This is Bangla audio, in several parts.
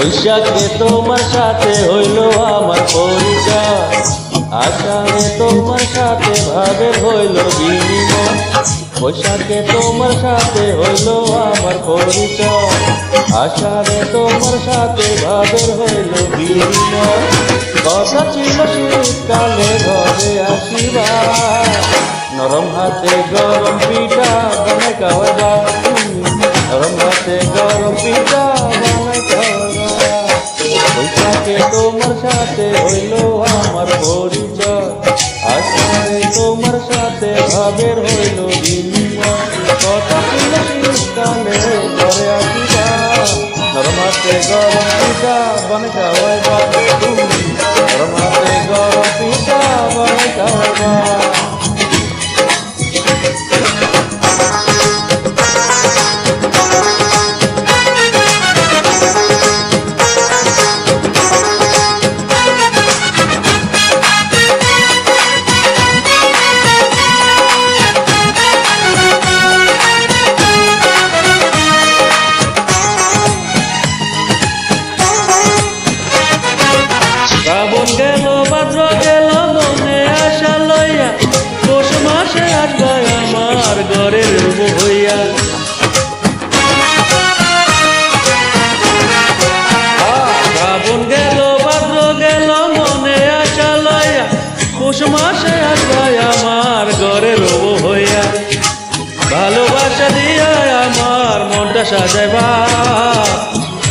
বৈশাখে তোমার সাথে হইল আমার পরিচয়, আষাঢ়ে তোমার সাথে ভাবের হইল বিনিময়। বৈশাখে তোমার সাথে হইল আমার পরিচয়, আষাঢ়ে তোমার সাথে ভাবের হইল বিনিময়। কথা ছিল শীতকালে ঘরে আসিবা, নরম হাতে গরম পিঠা বানাই খাওয়াবা, নরম হাতে গরম পিঠা বানাই খাওয়াবা। বৈশাখে তোমার সাথে হইল আমার পরিচয়, আষাঢ়ে তোমার সাথে ভাবের হইল বিনিময়। কথা ছিল শীতকালে ঘরে আসিবা, নরম হাতে গরম পিঠা বানাই খাওয়াবা, নরম হাতে গরম পিঠা বানাই খাওয়াবা। শ্রাবণ গেল ভাদ্র গেল মনে আশা লইয়া, পৌষ মাসে আসবে আমার ঘরের বউ হইয়া। শ্রাবণ গেল ভাদ্র গেল মনে আশা লইয়া, পৌষ মাসে আসবে আমার ঘরের বউ হইয়া। ভালোবাসা দিয়া আমার মনটা সাজাইবা,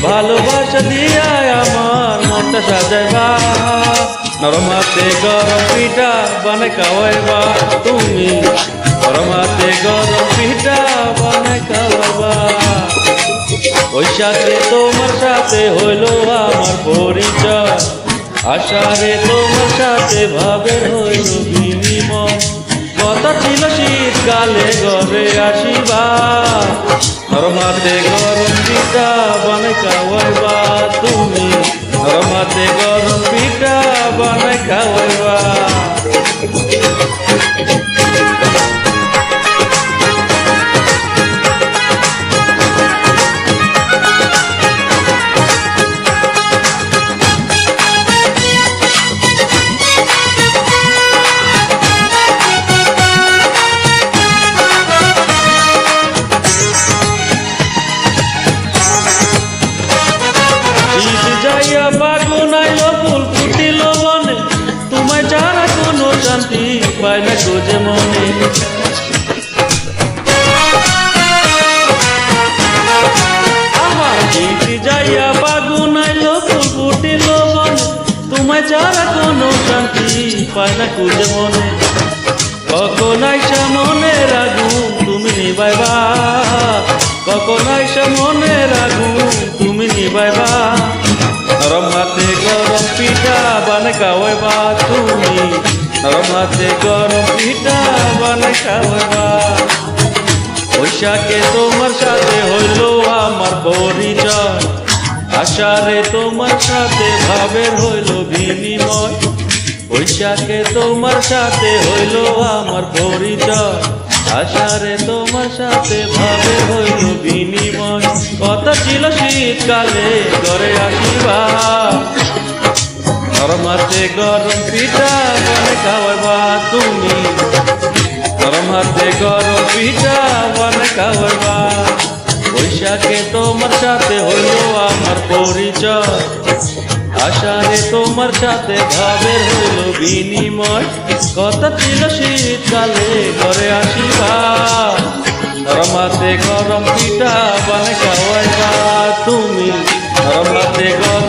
ভালোবাসা দিয়া আমার মনটা সাজাইবা। নরম হাতে গরম পিঠা বানাই খাওয়াইবা তুমি, নরম হাতে গরম পিঠা বানাই খাওয়াইবা। বৈশাখে তোমার সাথে হইল আমার পরিচয়, আষাঢ়ে তোমার সাথে ভাবের হইল বিনিময়। কথা ছিল শীতকালে ঘরে আসিবা, নরম হাতে গরম পিঠা বানাই খাওয়াইবা তুমি, নরম হাতে গরম পিঠা বানাই খাওয়াইবা। যাইয়া ফাগুন আইল ফুল ফুটিল বনে, তোমায় ছাড়া কোনো শান্তি পায় না খোঁজে মনে। যাইয়া ফাগুন আইল ফুল ফুটিল বনে, তোমায় ছাড়া কোনো শান্তি পায় না খোঁজে মনে। কখন আইসা মনের আগুন তুমি নিবাইবা, কখন আইসা মনের আগুন তুমি নিবাইবা। নরম হাতে গরম পিঠা বানাই খাওয়াইবা তুমি, নরম হাতে গরম পিঠা বানাই খাওয়াইবা। বৈশাখে তোমার সাথে হইল আমার পরিচয়, আষাঢ়ে তোমার সাথে ভাবের হইল বিনিময়। বৈশাখে তোমার সাথে হইল আমার পরিচয়, আষাঢ়ে তোমার সাথে ভাবের হইল বিনিময়। কথা ছিল শীতকালে ঘরে আসিবা, নরম হাতে গরম পিঠা বানাই খাওয়াইবা তুমি, নরম হাতে গরম পিঠা বানাই খাওয়াইবা। বৈশাখে তোমার সাথে হইল আমার পরিচয়, আষাঢ়ে তোমার সাথে ভাবের হইল বিনিময়। কথা ছিল শীতকালে ঘরে আসিবা, নরম হাতে গরম পিঠা বানাই খাওয়াইবা তুমি, নরম হাতে গরম